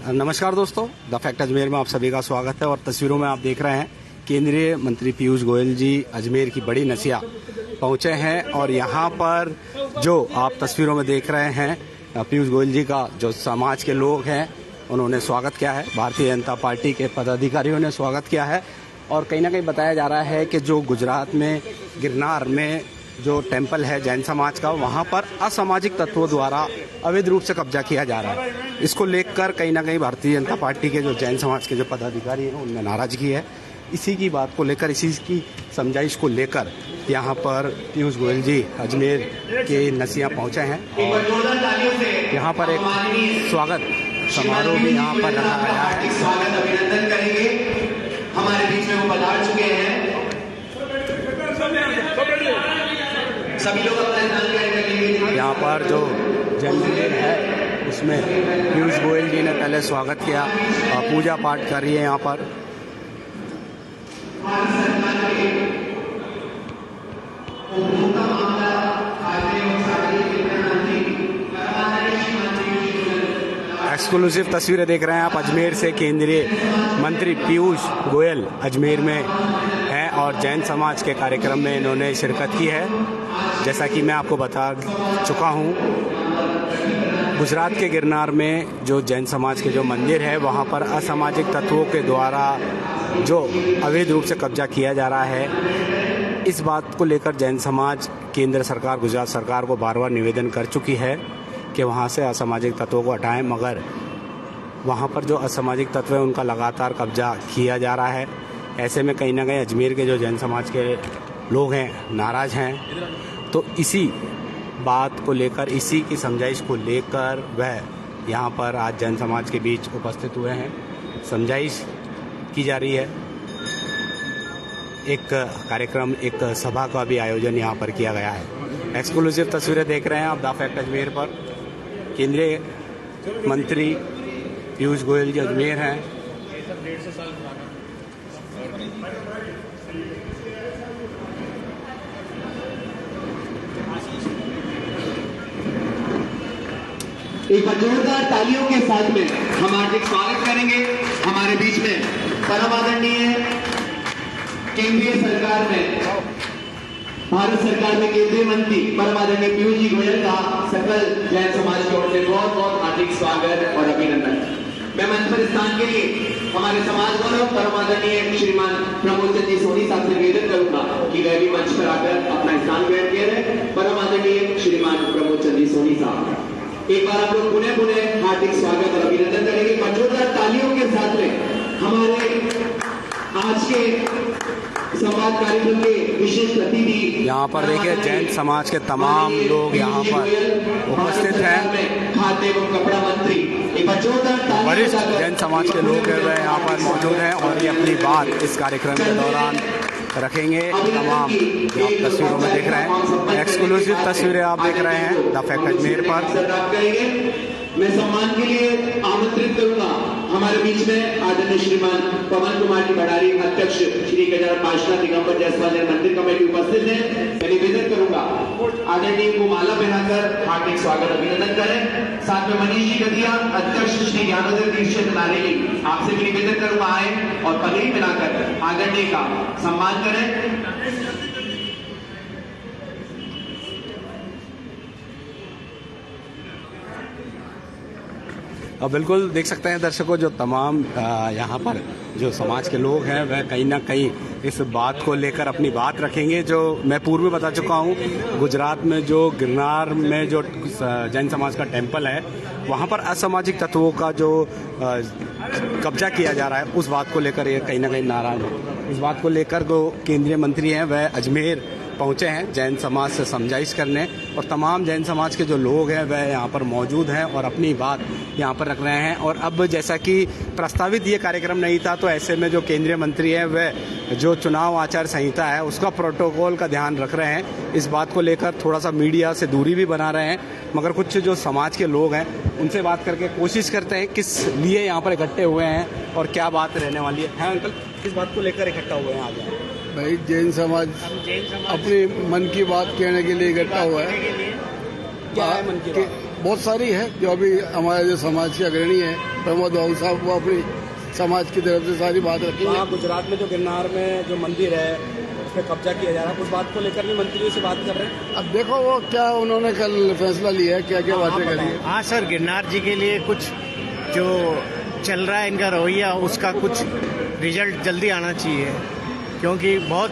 नमस्कार दोस्तों, the fact Ajmer में आप सभी का स्वागत है। और तस्वीरों में आप देख रहे हैं केंद्रीय मंत्री पीयूष गोयल जी अजमेर की बड़ी नसिया पहुंचे हैं। और यहाँ पर जो आप तस्वीरों में देख रहे हैं पीयूष गोयल जी का जो समाज के लोग हैं उन्होंने स्वागत किया है, भारतीय जनता पार्टी के पदाधिकारियों ने स्वागत किया है। और कहीं ना कहीं बताया जा रहा है कि जो गुजरात में गिरनार में जो टेंपल है जैन समाज का, वहाँ पर असामाजिक तत्वों द्वारा अवैध रूप से कब्जा किया जा रहा है। इसको लेकर कहीं ना कहीं भारतीय जनता पार्टी के जो जैन समाज के जो पदाधिकारी हैं उनमें नाराजगी है। इसी की बात को लेकर, इसी की समझाइश को लेकर यहाँ पर पीयूष गोयल जी अजमेर के नसिया पहुँचे हैं। और यहाँ पर एक स्वागत समारोह भी यहाँ पर रखा गया है। स्वागत अभिनंदन करेंगे, हमारे बीच में वो पधार चुके हैं। सभी लोग अपना स्नान करेंगे। यहाँ पर जो जैन मंदिर है उसमें पीयूष गोयल जी ने पहले स्वागत किया और पूजा पाठ कर रही है यहाँ पर। एक्सक्लूसिव तस्वीरें देख रहे हैं आप अजमेर से। केंद्रीय मंत्री पीयूष गोयल अजमेर में हैं और जैन समाज के कार्यक्रम में इन्होंने शिरकत की है। जैसा कि मैं आपको बता चुका हूं, गुजरात के गिरनार में जो जैन समाज के जो मंदिर है वहां पर असामाजिक तत्वों के द्वारा जो अवैध रूप से कब्जा किया जा रहा है, इस बात को लेकर जैन समाज केंद्र सरकार, गुजरात सरकार को बार बार निवेदन कर चुकी है कि वहाँ से असामाजिक तत्वों को हटाएं। मगर वहाँ पर जो असामाजिक तत्व है उनका लगातार कब्जा किया जा रहा है। ऐसे में कहीं ना कहीं अजमेर के जो जैन समाज के लोग हैं नाराज हैं। तो इसी बात को लेकर, इसी की समझाइश को लेकर वह यहाँ पर आज जैन समाज के बीच उपस्थित हुए हैं। समझाइश की जा रही है। एक कार्यक्रम, एक सभा का भी आयोजन यहाँ पर किया गया है। एक्सक्लूसिव तस्वीरें देख रहे हैं आप द फैक्ट अजमेर पर। केंद्रीय मंत्री पीयूष गोयल जी अजमेर हैं। एक बार जोरदार तालियों के साथ में हम हार्दिक स्वागत करेंगे। हमारे बीच में परम आदरणीय केंद्रीय सरकार में, भारत सरकार में केंद्रीय मंत्री परम आदरणीय पीयूष जी गोयल का सकल जैन समाज की ओर से बहुत बहुत हार्दिक स्वागत और अभिनंदन। मैं मंच पर स्थान के लिए हमारे समाज गौरव परम आदरणीय श्रीमान प्रमोद चंद जी सोनी साहब से निवेदन करूंगा कि वह भी मंच पर आकर अपना स्थान ग्रहण किए रहे। परम आदरणीय श्रीमान प्रमोद चंद जी सोनी साहब, एक बार आप लोग पुनः पुनः हार्दिक स्वागत और अभिनंदन करेंगे। जोरदार तालियों के साथ में हमारे आज के संवाद कार्यक्रम के विशेष अतिथि यहाँ पर देखिए जैन समाज के तमाम लोग यहाँ पर उपस्थित हैं। खाद्य एवं कपड़ा मंत्री, वरिष्ठ जैन समाज के लोग हैं वह यहाँ पर मौजूद हैं और ये अपनी बात इस कार्यक्रम के दौरान रखेंगे। तमाम जो आप तस्वीरों में देख रहे हैं, एक्सक्लूसिव तस्वीरें आप देख रहे हैं द फैक्ट अजमेर पर। मैं सम्मान के लिए आमंत्रित करूंगा हमारे बीच में आदरणीय श्रीमान पवन कुमार जी भंडारी, अध्यक्ष श्री गजानन पार्षद दिगंबर जायसवाल मंदिर कमेटी उपस्थित है। मैं निवेदन करूंगा आदरणीय को माला पहनाकर हार्दिक स्वागत अभिनंदन करें। साथ में मनीष जी गदिया, अध्यक्ष श्री ज्ञानोदय तीर्थ नारेली, आपसे भी निवेदन करूंगा आए और पगड़ी पहनाकर आदरणीय का सम्मान करें। अब बिल्कुल देख सकते हैं दर्शकों, जो तमाम यहाँ पर जो समाज के लोग हैं वह कहीं ना कहीं इस बात को लेकर अपनी बात रखेंगे। जो मैं पूर्व में बता चुका हूँ, गुजरात में जो गिरनार में जो जैन समाज का टेंपल है वहाँ पर असामाजिक तत्वों का जो कब्जा किया जा रहा है उस बात को लेकर ये कहीं ना कहीं नाराज है। इस बात को लेकर जो केंद्रीय मंत्री हैं वह अजमेर पहुंचे हैं जैन समाज से समझाइश करने। और तमाम जैन समाज के जो लोग हैं वह यहाँ पर मौजूद हैं और अपनी बात यहाँ पर रख रहे हैं। और अब जैसा कि प्रस्तावित ये कार्यक्रम नहीं था, तो ऐसे में जो केंद्रीय मंत्री हैं वह जो चुनाव आचार संहिता है उसका प्रोटोकॉल का ध्यान रख रहे हैं। इस बात को लेकर थोड़ा सा मीडिया से दूरी भी बना रहे हैं। मगर कुछ जो समाज के लोग हैं उनसे बात करके कोशिश करते हैं किस लिए यहाँ पर इकट्ठे हुए हैं और क्या बात रहने वाली है। अंकल, किस बात को लेकर इकट्ठा हुए हैं आज? भाई जैन समाज अपनी मन की बात कहने के लिए इकट्ठा हुआ है। क्या है मन की बात? बहुत सारी है जो अभी हमारे जो समाज के अग्रणी है प्रमोद बाबू साहब, वो अपनी समाज की तरफ से सारी बात रखी है। गुजरात में जो गिरनार में जो मंदिर है उस पर कब्जा किया जा रहा है, उस बात को लेकर भी मंत्रियों से बात कर रहे हैं। अब देखो वो क्या उन्होंने कल फैसला लिया है, क्या क्या बातें करी है। हाँ सर, गिरनार जी के लिए कुछ जो चल रहा है इनका रवैया, उसका कुछ रिजल्ट जल्दी आना चाहिए, क्योंकि बहुत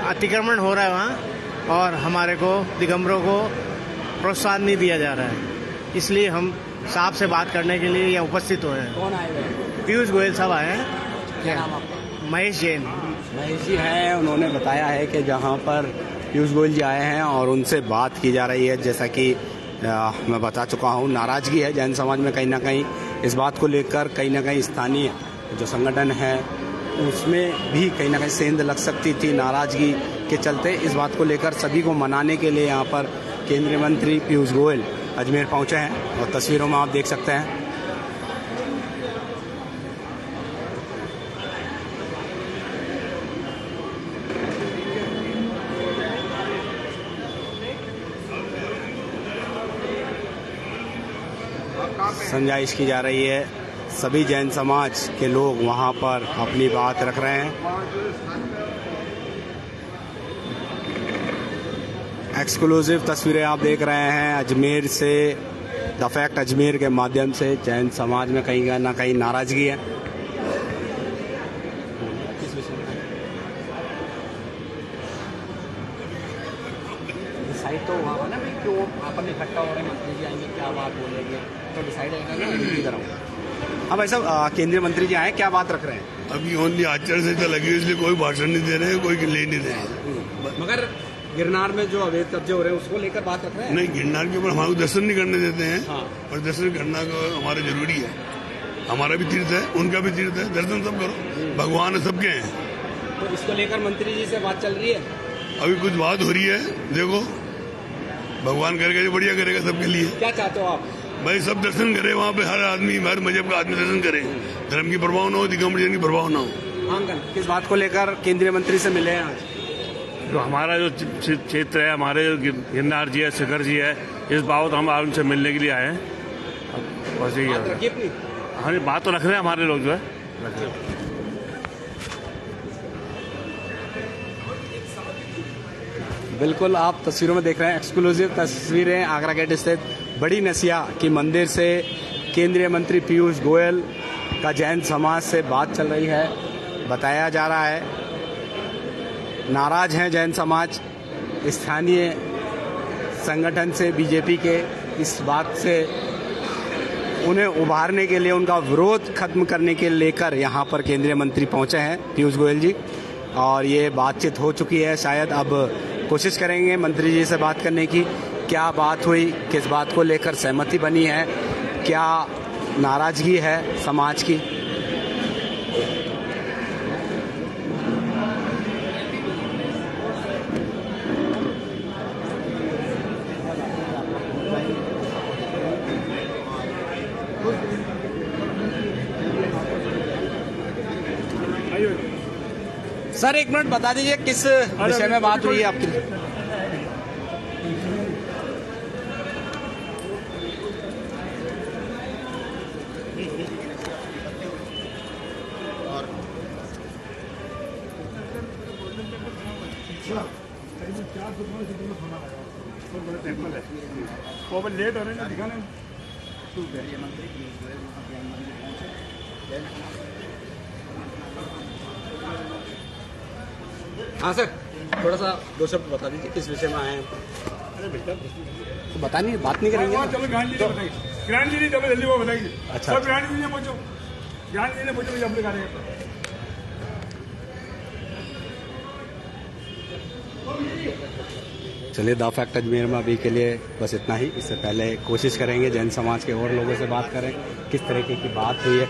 अतिक्रमण हो रहा है वहाँ और हमारे को दिगंबरों को प्रोत्साहन नहीं दिया जा रहा है। इसलिए हम साहब से बात करने के लिए यहाँ उपस्थित हुए हैं। कौन आए हुए हैं? पीयूष गोयल साहब आए हैं। क्या नाम आपका? महेश जैन। महेश जी हैं, उन्होंने बताया है कि जहाँ पर पीयूष गोयल जी आए हैं और उनसे बात की जा रही है, जैसा कि मैं बता चुका हूँ, नाराजगी है जैन समाज में कहीं ना कहीं इस बात को लेकर। कहीं ना कहीं स्थानीय जो संगठन है उसमें भी कहीं ना कहीं सेंध लग सकती थी नाराजगी के चलते। इस बात को लेकर सभी को मनाने के लिए यहाँ पर केंद्रीय मंत्री पीयूष गोयल अजमेर पहुंचे हैं और तस्वीरों में आप देख सकते हैं। संजाइश की जा रही है, सभी जैन समाज के लोग वहां पर अपनी बात रख रहे हैं। एक्सक्लूसिव तस्वीरें आप देख रहे हैं अजमेर से, द फैक्ट अजमेर के माध्यम से। जैन समाज में कहीं ना कहीं नाराजगी है। डिसाइड तो हुआ ना भाई, क्यों अपन इकट्ठा हो रहे हैं, मंत्री जी आएंगे क्या बात बोलेंगे, तो डिसाइड होगा ना इधर आऊँ। अब ऐसा केंद्रीय मंत्री जी आए, क्या बात रख रहे हैं? अभी ओनली आचार संहिता लगी है, इसलिए कोई भाषण नहीं दे रहे हैं, कोई ले नहीं दे रहे हैं। मगर गिरनार में जो अवैध कब्जे हो रहे हैं उसको लेकर बात रख रहे हैं। नहीं, गिरनार के ऊपर हमारे दर्शन नहीं करने देते हैं। हाँ। और दर्शन करना हमारा जरूरी है, हमारा भी तीर्थ है, उनका भी तीर्थ है, दर्शन सब करो, भगवान सबके हैं। तो इसको लेकर मंत्री जी से बात चल रही है। अभी कुछ बात हो रही है, देखो भगवान करेगा जो बढ़िया करेगा सबके लिए। क्या चाहते हो आप? भाई सब दर्शन करे, वहाँ पे हर आदमी, हर मजहब का आदमी दर्शन करे, धर्म की प्रभाव ना हो, दिगंबर जैन की प्रभाव ना हो। अंकल, किस बात को लेकर केंद्रीय मंत्री से मिले हैं आज? जो हमारा जो क्षेत्र है, हमारे जो गिरनार जी है, शिखर जी है, इस बाबत हम उनसे मिलने के लिए आए हैं। बस यही है। हाँ, बात तो रख रहे हैं हमारे लोग जो है। बिल्कुल, आप तस्वीरों में देख रहे हैं एक्सक्लूसिव तस्वीरें आगरा गेट स्थित बड़ी नसिया की मंदिर से। केंद्रीय मंत्री पीयूष गोयल का जैन समाज से बात चल रही है। बताया जा रहा है नाराज हैं जैन समाज स्थानीय संगठन से, बीजेपी के इस बात से। उन्हें उभारने के लिए, उनका विरोध खत्म करने के लेकर यहाँ पर केंद्रीय मंत्री पहुँचे हैं पीयूष गोयल जी, और ये बातचीत हो चुकी है। शायद अब कोशिश करेंगे मंत्री जी से बात करने की। क्या बात हुई, किस बात को लेकर सहमति बनी है, क्या नाराजगी है समाज की। सर एक मिनट बता दीजिए किस विषय में बात हुई है आपकी? वो लेट हो रहे हैं दिखाने। हाँ सर, थोड़ा सा दो शब्द बता दीजिए किस विषय में आए हैं। अरे बेटा तो बता नहीं, बात नहीं करेंगे। चलो ज्ञान जी ने बताइए, ज्ञान जी ने जब जल्दी वो बताएगी। अच्छा। सब ज्ञान जी ने पूछो, ज्ञान जी ने पूछो जब लिखा रहे। चलिए, द फैक्ट अजमेर में अभी के लिए बस इतना ही। इससे पहले कोशिश करेंगे जैन समाज के और लोगों से बात करें, किस तरीके की बात हुई है।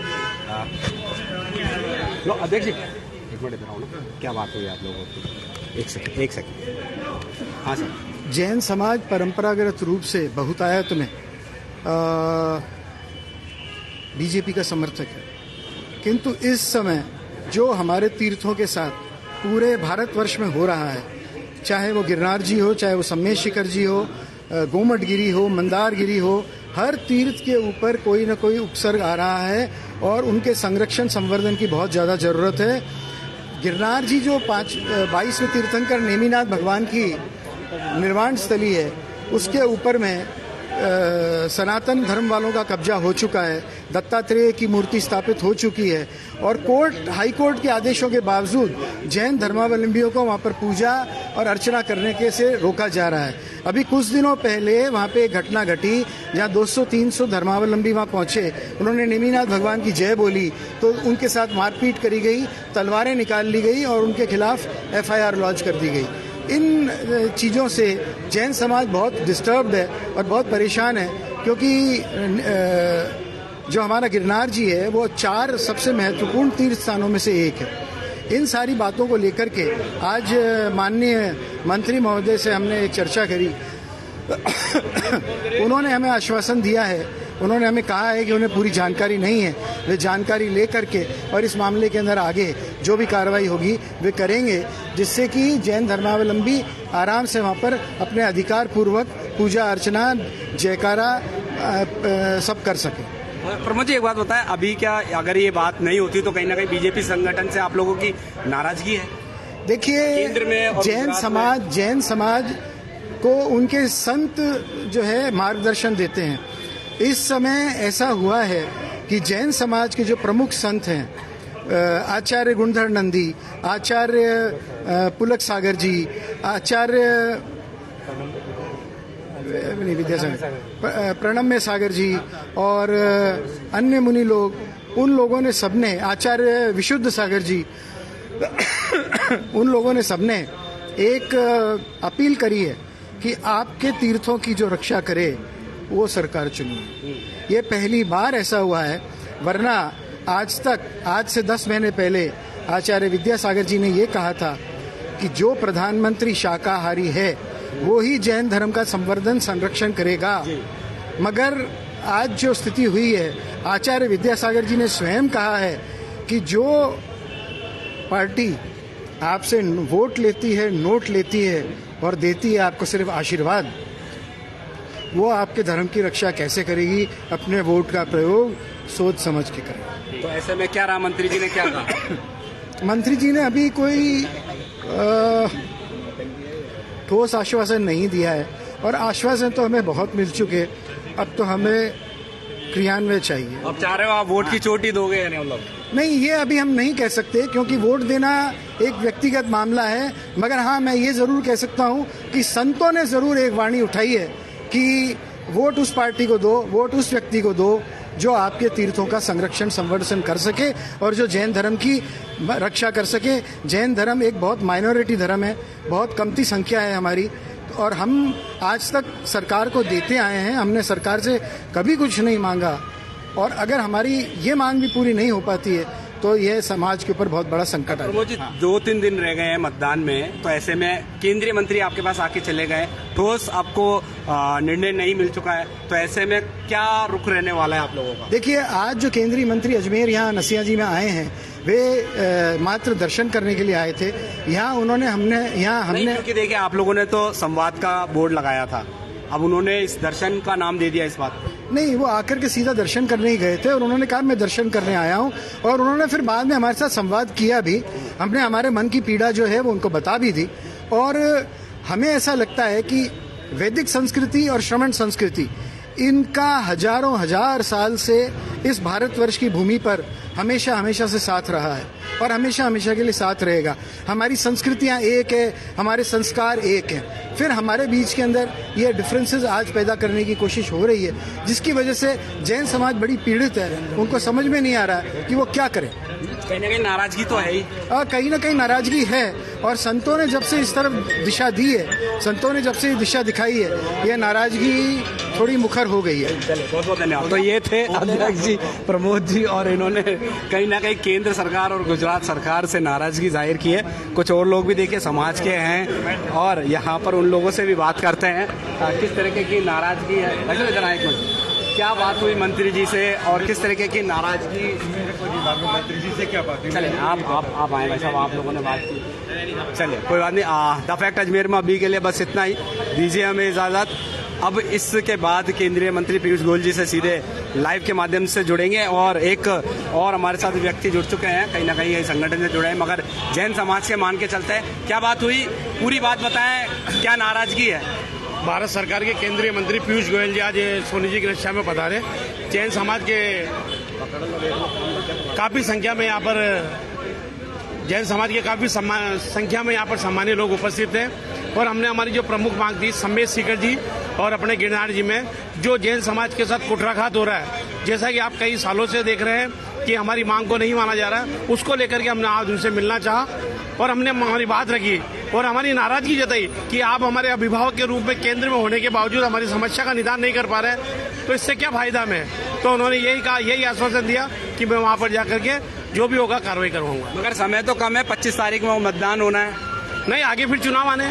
लो अध्यक्ष जी, एक मिनट इधर आओ ना, क्या बात हुई आप लोगों की? एक सेकंड। हाँ सर। जैन समाज परंपरागत रूप से बहुतायत में बीजेपी का समर्थक है, किंतु इस समय जो हमारे तीर्थों के साथ पूरे भारतवर्ष में हो रहा है, चाहे वो गिरनार जी हो, चाहे वो सम्मेश शिखर जी हो, गोमटगिरी हो, मंदारगिरी हो, हर तीर्थ के ऊपर कोई न कोई उपसर्ग आ रहा है और उनके संरक्षण संवर्धन की बहुत ज़्यादा ज़रूरत है। गिरनार जी जो 22वें तीर्थंकर नेमिनाथ भगवान की निर्वाण स्थली है, उसके ऊपर में सनातन धर्म वालों का कब्जा हो चुका है, दत्तात्रेय की मूर्ति स्थापित हो चुकी है और हाई कोर्ट के आदेशों के बावजूद जैन धर्मावलंबियों को वहां पर पूजा और अर्चना करने के से रोका जा रहा है। अभी कुछ दिनों पहले वहां पे एक घटना घटी जहां 200-300 धर्मावलंबी वहां पहुंचे, उन्होंने नेमिनाथ भगवान की जय बोली तो उनके साथ मारपीट करी गई, तलवारें निकाल ली गई और उनके खिलाफ FIR लॉन्च कर दी गई। इन चीज़ों से जैन समाज बहुत डिस्टर्ब्ड है और बहुत परेशान है, क्योंकि जो हमारा गिरनार जी है वो 4 सबसे महत्वपूर्ण तीर्थ स्थानों में से एक है। इन सारी बातों को लेकर के आज माननीय मंत्री महोदय से हमने एक चर्चा करी। उन्होंने हमें आश्वासन दिया है, उन्होंने हमें कहा है कि उन्हें पूरी जानकारी नहीं है, वे जानकारी ले करके और इस मामले के अंदर आगे जो भी कार्रवाई होगी वे करेंगे, जिससे कि जैन धर्मावलंबी आराम से वहाँ पर अपने अधिकार पूर्वक पूजा अर्चना जयकारा सब कर सके। प्रमोद जी एक बात बताएं, अभी क्या अगर ये बात नहीं होती तो कहीं ना कहीं बीजेपी संगठन से आप लोगों की नाराजगी है? देखिए, जैन समाज को उनके संत जो है मार्गदर्शन देते हैं। इस समय ऐसा हुआ है कि जैन समाज के जो प्रमुख संत हैं, आचार्य गुणधर नंदी, आचार्य पुलक सागर जी, आचार्य विद्यासागर प्रणम्य सागर जी और अन्य मुनि लोग, उन लोगों ने सबने, आचार्य विशुद्ध सागर जी, उन लोगों ने सबने एक अपील करी है कि आपके तीर्थों की जो रक्षा करे वो सरकार चुनिए। ये पहली बार ऐसा हुआ है, वरना आज से 10 महीने पहले आचार्य विद्यासागर जी ने ये कहा था कि जो प्रधानमंत्री शाकाहारी है वो ही जैन धर्म का संवर्धन संरक्षण करेगा। मगर आज जो स्थिति हुई है, आचार्य विद्यासागर जी ने स्वयं कहा है कि जो पार्टी आपसे वोट लेती है, नोट लेती है और देती है आपको सिर्फ आशीर्वाद, वो आपके धर्म की रक्षा कैसे करेगी? अपने वोट का प्रयोग सोच समझ के करेगी। तो ऐसे में क्या रहा, मंत्री जी ने क्या कहा? मंत्री जी ने अभी कोई ठोस आश्वासन नहीं दिया है और आश्वासन तो हमें बहुत मिल चुके, अब तो हमें क्रियान्वयन चाहिए। अब चाह रहे हो आप वोट की चोटी दोगे या नहीं? मतलब नहीं, ये अभी हम नहीं कह सकते क्योंकि वोट देना एक व्यक्तिगत मामला है। मगर हाँ, मैं ये जरूर कह सकता हूँ कि संतों ने जरूर एक वाणी उठाई है कि वोट उस पार्टी को दो, वोट उस व्यक्ति को दो जो आपके तीर्थों का संरक्षण संवर्धन कर सके और जो जैन धर्म की रक्षा कर सके। जैन धर्म एक बहुत माइनॉरिटी धर्म है, बहुत कमती संख्या है हमारी, और हम आज तक सरकार को देते आए हैं, हमने सरकार से कभी कुछ नहीं मांगा। और अगर हमारी ये मांग भी पूरी नहीं हो पाती है तो यह समाज के ऊपर बहुत बड़ा संकट है। प्रमोद जी, 2-3 दिन रह गए हैं मतदान में, तो ऐसे में केंद्रीय मंत्री आपके पास आके चले गए, ठोस आपको निर्णय नहीं मिल चुका है, तो ऐसे में क्या रुख रहने वाला है आप लोगों का? देखिए, आज जो केंद्रीय मंत्री अजमेर यहाँ नसिया जी में आए हैं, वे मात्र दर्शन करने के लिए आए थे। यहाँ हमने क्योंकि देखिए आप लोगों ने तो संवाद का बोर्ड लगाया था, अब उन्होंने इस दर्शन का नाम दे दिया इस बात को। नहीं, वो आकर के सीधा दर्शन करने ही गए थे और उन्होंने कहा मैं दर्शन करने आया हूँ, और उन्होंने फिर बाद में हमारे साथ संवाद किया भी। हमने हमारे मन की पीड़ा जो है वो उनको बता भी दी। और हमें ऐसा लगता है कि वैदिक संस्कृति और श्रमण संस्कृति, इनका हजारों हजार साल से इस भारतवर्ष की भूमि पर हमेशा से साथ रहा है और हमेशा के लिए साथ रहेगा। हमारी संस्कृतियाँ एक है, हमारे संस्कार एक हैं। फिर हमारे बीच के अंदर ये डिफरेंसेस आज पैदा करने की कोशिश हो रही है, जिसकी वजह से जैन समाज बड़ी पीड़ित है। उनको समझ में नहीं आ रहा है कि वो क्या करें। कहीं ना कहीं नाराजगी तो है ही, कहीं ना कहीं नाराजगी है। और संतों ने जब से इस तरफ दिशा दी है, संतों ने जब से दिशा दिखाई है, यह नाराजगी थोड़ी मुखर हो गई है। चलिए, बहुत बहुत धन्यवाद। तो ये थे अध्यक्ष जी प्रमोद जी, और इन्होंने कहीं ना कहीं केंद्र सरकार और गुजरात सरकार से नाराजगी जाहिर की है। कुछ और लोग भी देखिए समाज के हैं और यहाँ पर उन लोगों से भी बात करते हैं किस तरीके की नाराजगी है। क्या बात हुई मंत्री जी से और किस तरीके की नाराजगी? मंत्री जी से क्या बात हुई? चलिए आप आए भाई साहब, आप लोगों ने बात की। चलिए कोई बात नहीं। द फैक्ट अजमेर में अभी के लिए बस इतना ही, दीजिए हमें इजाज़त। अब इसके बाद केंद्रीय मंत्री पीयूष गोयल जी से सीधे लाइव के माध्यम से जुड़ेंगे और एक और हमारे साथ व्यक्ति जुड़ चुके हैं, कहीं ना कहीं संगठन से जुड़े हैं मगर जैन समाज के मान के चलते हैं। क्या बात हुई, पूरी बात बताएं, क्या नाराजगी है? भारत सरकार के केंद्रीय मंत्री पीयूष गोयल जी आज सोनी जी की रक्षा में पधारे। जैन समाज के काफी संख्या में यहाँ पर संख्या में यहाँ पर सम्मानित लोग उपस्थित थे और हमने हमारी जो प्रमुख मांग थी सम्मेद सीकर जी और अपने गिरनार जी में जो जैन समाज के साथ कुटराघात हो रहा है, जैसा कि आप कई सालों से देख रहे हैं कि हमारी मांग को नहीं माना जा रहा है, उसको लेकर के हमने आज उनसे मिलना चाहा और हमने हमारी बात रखी और हमारी नाराजगी जताई कि आप हमारे अभिभावक के रूप में केंद्र में होने के बावजूद हमारी समस्या का निदान नहीं कर पा रहे, तो इससे क्या फायदा हमें। तो उन्होंने यही आश्वासन दिया कि मैं वहां पर जाकर के जो भी होगा कार्रवाई करवाऊंगा। मगर समय तो कम है, 25 तारीख में मतदान होना है। नहीं, आगे फिर चुनाव आने।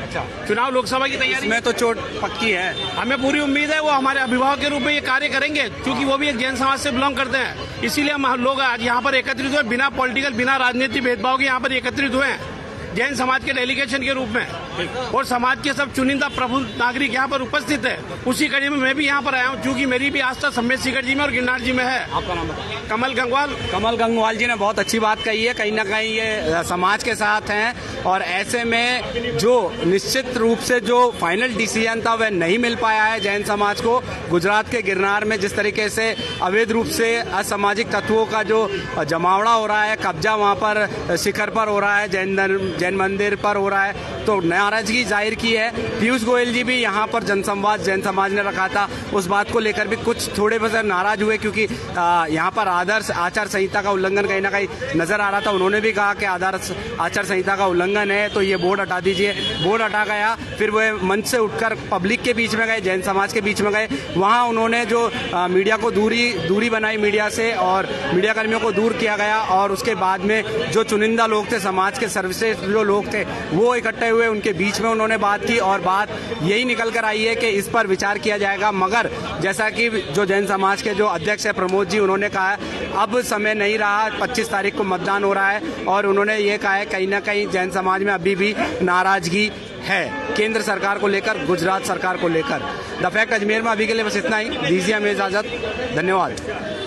अच्छा, चुनाव लोकसभा की तैयारी में तो चोट पक्की है। हमें पूरी उम्मीद है वो हमारे अभिभावक के रूप में ये कार्य करेंगे, क्योंकि वो भी एक जैन समाज से बिलोंग करते हैं। इसीलिए हम लोग आज यहाँ पर एकत्रित हुए, बिना पॉलिटिकल, बिना राजनीतिक भेदभाव के यहाँ पर एकत्रित हुए हैं जैन समाज के डेलीगेशन के रूप में और समाज के सब चुनिंदा प्रबुद्ध नागरिक यहाँ पर उपस्थित है। उसी कड़ी में मैं भी यहाँ पर आया हूँ, क्योंकि मेरी भी आस्था सम्मेद सीकर जी में और गिरनार जी में है। आपका नाम बताइए। कमल गंगवाल। कमल गंगवाल जी ने बहुत अच्छी बात कही है, कहीं ना कहीं ये समाज के साथ हैं और ऐसे में जो निश्चित रूप से जो फाइनल डिसीजन था वह नहीं मिल पाया है जैन समाज को। गुजरात के गिरनार में जिस तरीके से अवैध रूप से असामाजिक तत्वों का जो जमावड़ा हो रहा है, कब्जा वहाँ पर शिखर पर हो रहा है, जैन मंदिर पर हो रहा है, तो नाराजगी जाहिर की है। पीयूष गोयल जी भी यहाँ पर जनसंवाद जैन समाज ने रखा था, उस बात को लेकर भी कुछ थोड़े बहुत नाराज हुए, क्योंकि यहाँ पर आदर्श आचार संहिता का उल्लंघन कहीं ना कहीं नजर आ रहा था। उन्होंने भी कहा कि आदर्श आचार संहिता का उल्लंघन है तो ये बोर्ड हटा दीजिए। बोर्ड हटा गया, फिर वो मंच से उठकर पब्लिक के बीच में गए, जैन समाज के बीच में गए। वहाँ उन्होंने जो मीडिया को दूरी बनाई मीडिया से और मीडिया कर्मियों को दूर किया गया और उसके बाद में जो चुनिंदा लोग थे, समाज के सर्वश्रेष्ठ जो लोग थे, वो इकट्ठे हुए, उनके बीच में उन्होंने बात की और बात यही निकल कर आई है कि इस पर विचार किया जाएगा। मगर जैसा कि जो जैन समाज के जो अध्यक्ष है प्रमोद जी, उन्होंने कहा अब समय नहीं रहा, 25 तारीख को मतदान हो रहा है और उन्होंने ये कहा है कहीं ना कहीं जैन समाज में अभी भी नाराजगी है केंद्र सरकार को लेकर, गुजरात सरकार को लेकर। द फैक्ट अजमेर में अभी के लिए बस इतना ही। दीजिए हमें इजाजत, धन्यवाद।